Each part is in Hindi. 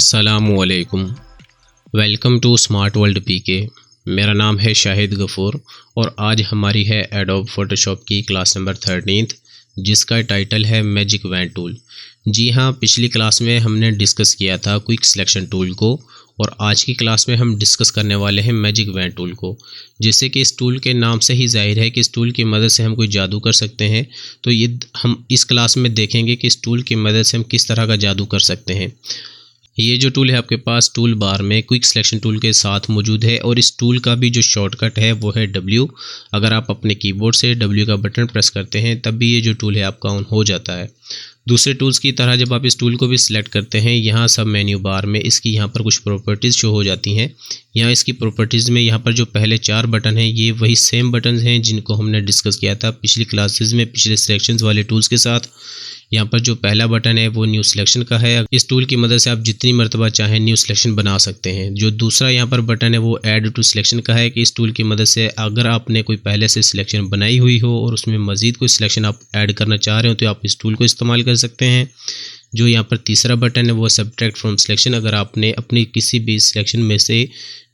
अस्सलामुअलैकुम। वेलकम टू स्मार्ट वर्ल्ड पीके। मेरा नाम है शाहिद गफ़ूर और आज हमारी है एडोब फ़ोटोशॉप की क्लास नंबर 13 जिसका टाइटल है मैजिक वैन टूल। जी हाँ, पिछली क्लास में हमने डिस्कस किया था क्विक सिलेक्शन टूल को और आज की क्लास में हम डिस्कस करने वाले हैं मैजिक वैन टूल को। जैसे कि इस टूल के नाम से ही जाहिर है कि इस टूल की मदद से हम कोई जादू कर सकते हैं, तो ये हम इस क्लास में देखेंगे कि इस टूल की मदद से हम किस तरह का जादू कर सकते हैं। ये जो टूल है आपके पास टूल बार में क्विक सिलेक्शन टूल के साथ मौजूद है और इस टूल का भी जो शॉर्टकट है वो है W। अगर आप अपने कीबोर्ड से W का बटन प्रेस करते हैं तब भी ये जो टूल है आपका ऑन हो जाता है। दूसरे टूल्स की तरह जब आप इस टूल को भी सिलेक्ट करते हैं, यहाँ सब मेन्यू बार में इसकी यहाँ पर कुछ प्रॉपर्टीज़ शो हो जाती हैं। यहाँ इसकी प्रॉपर्टीज़ में यहाँ पर जो पहले 4 बटन हैं ये वही सेम बटन हैं जिनको हमने डिस्कस किया था पिछली क्लासेस में पिछले सिलेक्शंस वाले टूल्स के साथ। यहाँ पर जो पहला बटन है वो न्यू सिलेक्शन का है। इस टूल की मदद से आप जितनी मर्तबा चाहें न्यू सिलेक्शन बना सकते हैं। जो दूसरा यहाँ पर बटन है वो ऐड टू सिलेक्शन का है कि इस टूल की मदद से अगर आपने कोई पहले से सिलेक्शन बनाई हुई हो और उसमें मज़ीद कोई सिलेक्शन आप ऐड करना चाह रहे हो तो आप इस टूल को इस्तेमाल कर सकते हैं। जो यहाँ पर तीसरा बटन है वो सब्ट्रैक्ट फ्रॉम सिलेक्शन। अगर आपने अपनी किसी भी सिलेक्शन में से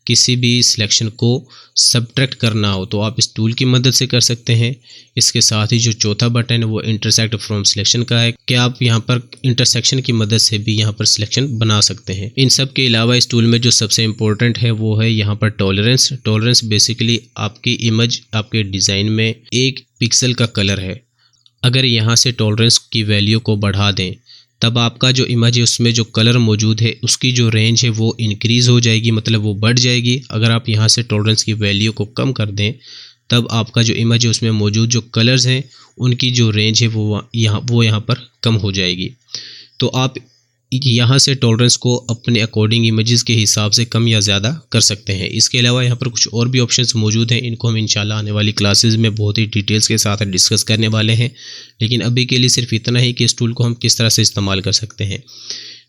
किसी भी सिलेक्शन को सब्ट्रैक्ट करना हो तो आप इस टूल की मदद से कर सकते हैं। इसके साथ ही जो चौथा बटन है वो इंटरसेक्ट फ्रॉम सिलेक्शन का है कि आप यहाँ पर इंटरसेक्शन की मदद से भी यहाँ पर सिलेक्शन बना सकते हैं। इन सब के अलावा इस टूल में जो सबसे इम्पोर्टेंट है वो है यहाँ पर टॉलरेंस। टॉलरेंस बेसिकली आपकी इमेज आपके डिज़ाइन में 1 पिक्सल का कलर है। अगर यहाँ से टॉलरेंस की वैल्यू को बढ़ा दें तब आपका जो इमेज है उसमें जो कलर मौजूद है उसकी जो रेंज है वो इंक्रीज़ हो जाएगी, मतलब वो बढ़ जाएगी। अगर आप यहाँ से टॉलरेंस की वैल्यू को कम कर दें तब आपका जो इमेज है उसमें मौजूद जो कलर्स हैं उनकी जो रेंज है वो यहाँ पर कम हो जाएगी। तो आप यहाँ से टॉलरेंस को अपने अकॉर्डिंग इमेजेस के हिसाब से कम या ज़्यादा कर सकते हैं। इसके अलावा यहाँ पर कुछ और भी ऑप्शंस मौजूद हैं, इनको हम इंशाल्लाह आने वाली क्लासेस में बहुत ही डिटेल्स के साथ डिस्कस करने वाले हैं। लेकिन अभी के लिए सिर्फ इतना ही कि इस टूल को हम किस तरह से इस्तेमाल कर सकते हैं।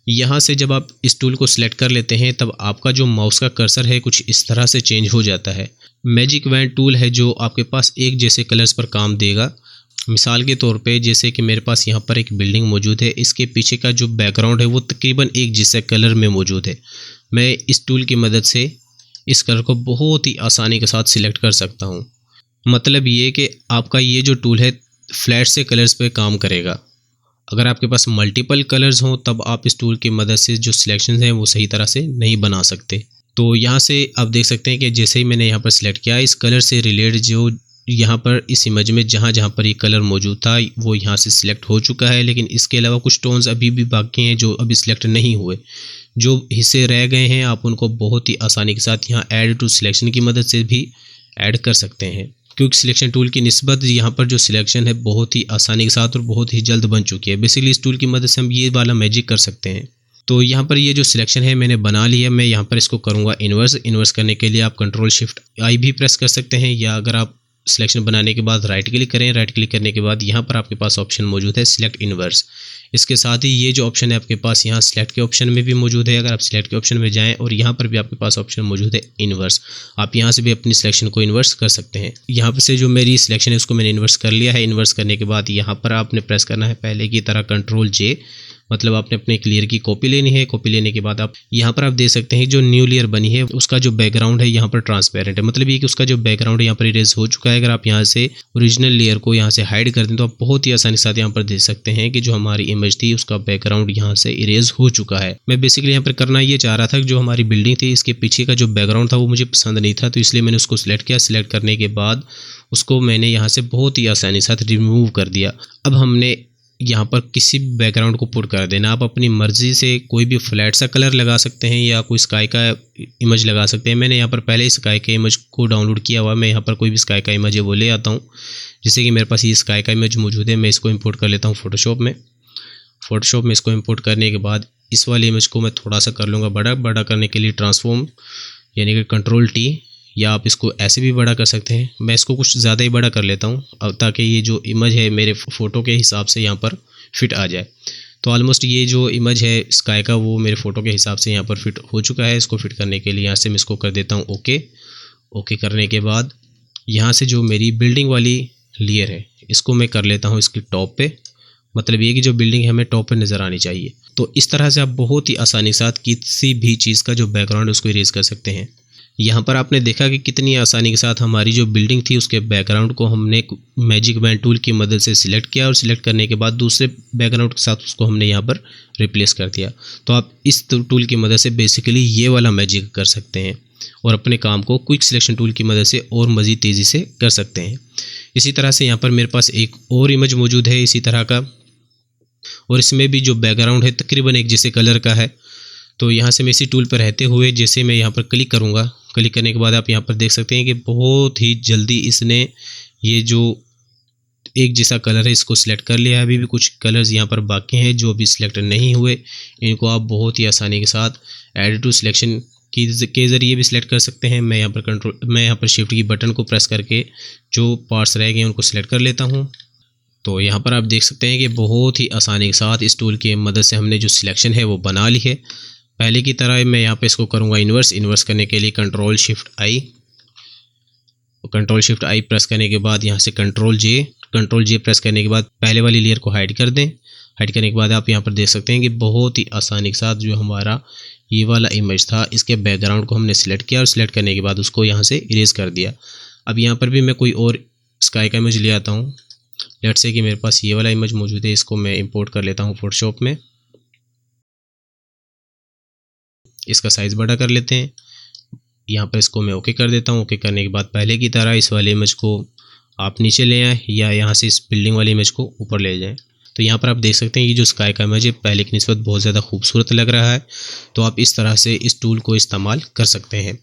यहाँ से जब आप इस टूल को सिलेक्ट कर लेते हैं तब आपका जो माउस का कर्सर है कुछ इस तरह से चेंज हो जाता है। मैजिक वैन टूल है जो आपके पास एक जैसे कलर्स पर काम देगा। मिसाल के तौर पे जैसे कि मेरे पास यहाँ पर एक बिल्डिंग मौजूद है, इसके पीछे का जो बैकग्राउंड है वो तकरीबन एक जैसे कलर में मौजूद है। मैं इस टूल की मदद से इस कलर को बहुत ही आसानी के साथ सिलेक्ट कर सकता हूँ। मतलब ये कि आपका ये जो टूल है फ्लैट से कलर्स पे काम करेगा। अगर आपके पास मल्टीपल कलर्स हों तब आप इस टूल की मदद से जो सिलेक्शन हैं वो सही तरह से नहीं बना सकते। तो यहाँ से आप देख सकते हैं कि जैसे ही मैंने यहाँ पर सिलेक्ट किया इस कलर से रिलेटेड जो यहाँ पर इस इमेज में जहाँ जहाँ पर ये कलर मौजूद था वो यहाँ से सिलेक्ट हो चुका है। लेकिन इसके अलावा कुछ टोन्स अभी भी बाकी हैं जो अभी सिलेक्ट नहीं हुए। जो हिस्से रह गए हैं आप उनको बहुत ही आसानी के साथ यहाँ ऐड टू सिलेक्शन की मदद से भी ऐड कर सकते हैं। क्योंकि सिलेक्शन टूल की निस्बत यहाँ पर जो सिलेक्शन है बहुत ही आसानी के साथ और बहुत ही जल्द बन चुकी है। बेसिकली इस टूल की मदद से हम ये वाला मैजिक कर सकते हैं। तो यहाँ पर ये जो सिलेक्शन है मैंने बना लिया। मैं यहाँ पर इसको करूँगा इन्वर्स करने के लिए आप Ctrl+Shift+I भी प्रेस कर सकते हैं, या अगर आप सिलेक्शन बनाने के बाद राइट क्लिक करें, राइट क्लिक करने के बाद यहाँ पर आपके पास ऑप्शन मौजूद है सिलेक्ट इन्वर्स। इसके साथ ही ये जो ऑप्शन है आपके पास यहाँ सिलेक्ट के ऑप्शन में भी मौजूद है। अगर आप सिलेक्ट के ऑप्शन में जाएं और यहाँ पर भी आपके पास ऑप्शन मौजूद है इन्वर्स, आप यहाँ से भी अपनी सिलेक्शन को इन्वर्स कर सकते हैं। यहाँ पर से जो मेरी सिलेक्शन है उसको मैंने इन्वर्स कर लिया है। इन्वर्स करने के बाद यहाँ पर आपने प्रेस करना है पहले की तरह Ctrl+J, मतलब आपने अपने क्लियर की कॉपी लेनी है। कॉपी लेने के बाद आप यहाँ पर आप देख सकते हैं जो न्यू लेयर बनी है उसका जो बैकग्राउंड है यहाँ पर ट्रांसपेरेंट है, मतलब ये कि उसका जो बैकग्राउंड है यहाँ पर इरेज हो चुका है। अगर आप यहाँ से ओरिजिनल लेयर को यहाँ से हाइड कर दें तो आप बहुत ही आसानी के साथ यहाँ पर देख सकते हैं कि जो हमारी इमेज थी उसका बैकग्राउंड यहाँ से इरेज हो चुका है। मैं बेसिकली यहाँ पर करना ये चाह रहा था कि जो हमारी बिल्डिंग थी इसके पीछे का जो बैकग्राउंड था वो मुझे पसंद नहीं था, तो इसलिए मैंने उसको सिलेक्ट किया। सिलेक्ट करने के बाद उसको मैंने यहाँ से बहुत ही आसानी के साथ रिमूव कर दिया। अब हमने यहाँ पर किसी भी बैकग्राउंड को पुट कर देना। आप अपनी मर्ज़ी से कोई भी फ्लैट सा कलर लगा सकते हैं या कोई स्काई का इमेज लगा सकते हैं। मैंने यहाँ पर पहले स्काई के इमेज को डाउनलोड किया हुआ है। मैं यहाँ पर कोई भी स्काई का इमेज है वो ले आता हूँ। जैसे कि मेरे पास ये स्काई का इमेज मौजूद है, मैं इसको इंपोर्ट कर लेता हूँ फ़ोटोशॉप में। फ़ोटोशॉप में इसको इंपोर्ट करने के बाद इस वाले इमेज को मैं थोड़ा सा कर लूँगा बड़ा करने के लिए ट्रांसफॉर्म यानी कि Ctrl+T, या आप इसको ऐसे भी बड़ा कर सकते हैं। मैं इसको कुछ ज़्यादा ही बड़ा कर लेता हूँ अब ताकि ये जो इमेज है मेरे फ़ोटो के हिसाब से यहाँ पर फिट आ जाए। तो ऑलमोस्ट ये जो इमेज है स्काई का वो मेरे फ़ोटो के हिसाब से यहाँ पर फिट हो चुका है। इसको फिट करने के लिए यहाँ से मैं इसको कर देता हूँ ओके करने के बाद यहाँ से जो मेरी बिल्डिंग वाली लेयर है इसको मैं कर लेता हूँ इसकी टॉप पे, मतलब ये कि जो बिल्डिंग हमें टॉप पे नज़र आनी चाहिए। तो इस तरह से आप बहुत ही आसानी के साथ किसी भी चीज़ का जो बैकग्राउंड है उसको इरेज कर सकते हैं। यहाँ पर आपने देखा कि कितनी आसानी के साथ हमारी जो बिल्डिंग थी उसके बैकग्राउंड को हमने मैजिक वैन टूल की मदद से सिलेक्ट किया और सिलेक्ट करने के बाद दूसरे बैकग्राउंड के साथ उसको हमने यहाँ पर रिप्लेस कर दिया। तो आप इस टूल की मदद से बेसिकली ये वाला मैजिक कर सकते हैं और अपने काम को क्विक सिलेक्शन टूल की मदद से और मज़ीद तेज़ी से कर सकते हैं। इसी तरह से यहाँ पर मेरे पास एक और इमेज मौजूद है इसी तरह का, और इसमें भी जो बैकग्राउंड है तकरीबन एक जैसे कलर का है। तो यहाँ से मैं इसी टूल पर रहते हुए जैसे मैं यहाँ पर क्लिक करूँगा, क्लिक करने के बाद आप यहाँ पर देख सकते हैं कि बहुत ही जल्दी इसने ये जो एक जैसा कलर है इसको सिलेक्ट कर लिया है। अभी भी कुछ कलर्स यहाँ पर बाकी हैं जो अभी सिलेक्ट नहीं हुए, इनको आप बहुत ही आसानी के साथ एड टू सिलेक्शन के ज़रिए भी सिलेक्ट कर सकते हैं। मैं यहाँ पर शिफ्ट की बटन को प्रेस करके जो पार्ट्स रह गए उनको सिलेक्ट कर लेता हूँ। तो यहाँ पर आप देख सकते हैं कि बहुत ही आसानी के साथ इस टूल की मदद से हमने जो सिलेक्शन है वो बना ली है। पहले की तरह मैं यहाँ पे इसको करूँगा इन्वर्स करने के लिए कंट्रोल शिफ्ट आई प्रेस करने के बाद यहाँ से कंट्रोल जे प्रेस करने के बाद पहले वाली लेयर को हाइड कर दें। हाइड करने के बाद आप यहाँ पर देख सकते हैं कि बहुत ही आसानी के साथ जो हमारा ये वाला इमेज था इसके बैकग्राउंड को हमने सिलेक्ट किया और सिलेक्ट करने के बाद उसको यहाँ से इरेज कर दिया। अब यहाँ पर भी मैं कोई और स्काई का इमेज ले आता हूँ। लेट्स से कि मेरे पास ये वाला इमेज मौजूद है, इसको मैं इंपोर्ट कर लेता हूँ फोटोशॉप में। इसका साइज़ बड़ा कर लेते हैं। यहाँ पर इसको मैं ओके कर देता हूँ। ओके करने के बाद पहले की तरह इस वाले इमेज को आप नीचे ले आएँ या यहाँ से इस बिल्डिंग वाले इमेज को ऊपर ले जाएँ। तो यहाँ पर आप देख सकते हैं कि जो स्काई का इमेज है पहले की निस्बत बहुत ज़्यादा खूबसूरत लग रहा है। तो आप इस तरह से इस टूल को इस्तेमाल कर सकते हैं।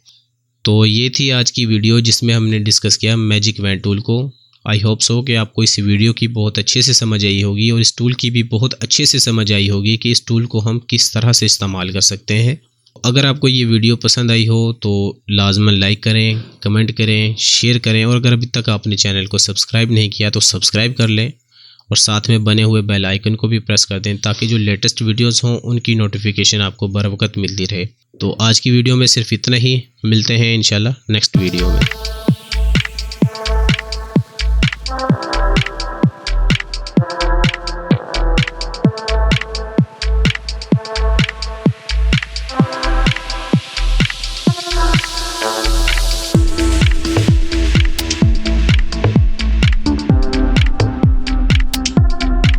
तो ये थी आज की वीडियो जिसमें हमने डिस्कस किया मैजिक वैन टूल को। आई होप सो कि आपको इस वीडियो की बहुत अच्छे से समझ आई होगी और इस टूल की भी बहुत अच्छे से समझ आई होगी कि इस टूल को हम किस तरह से इस्तेमाल कर सकते हैं। अगर आपको ये वीडियो पसंद आई हो तो लाजमन लाइक करें, कमेंट करें, शेयर करें और अगर अभी तक आपने चैनल को सब्सक्राइब नहीं किया तो सब्सक्राइब कर लें और साथ में बने हुए बेल आइकन को भी प्रेस कर दें ताकि जो लेटेस्ट वीडियोस हों उनकी नोटिफिकेशन आपको बर वक्त मिलती रहे। तो आज की वीडियो में सिर्फ इतना ही, मिलते हैं इंशाल्लाह नेक्स्ट वीडियो में।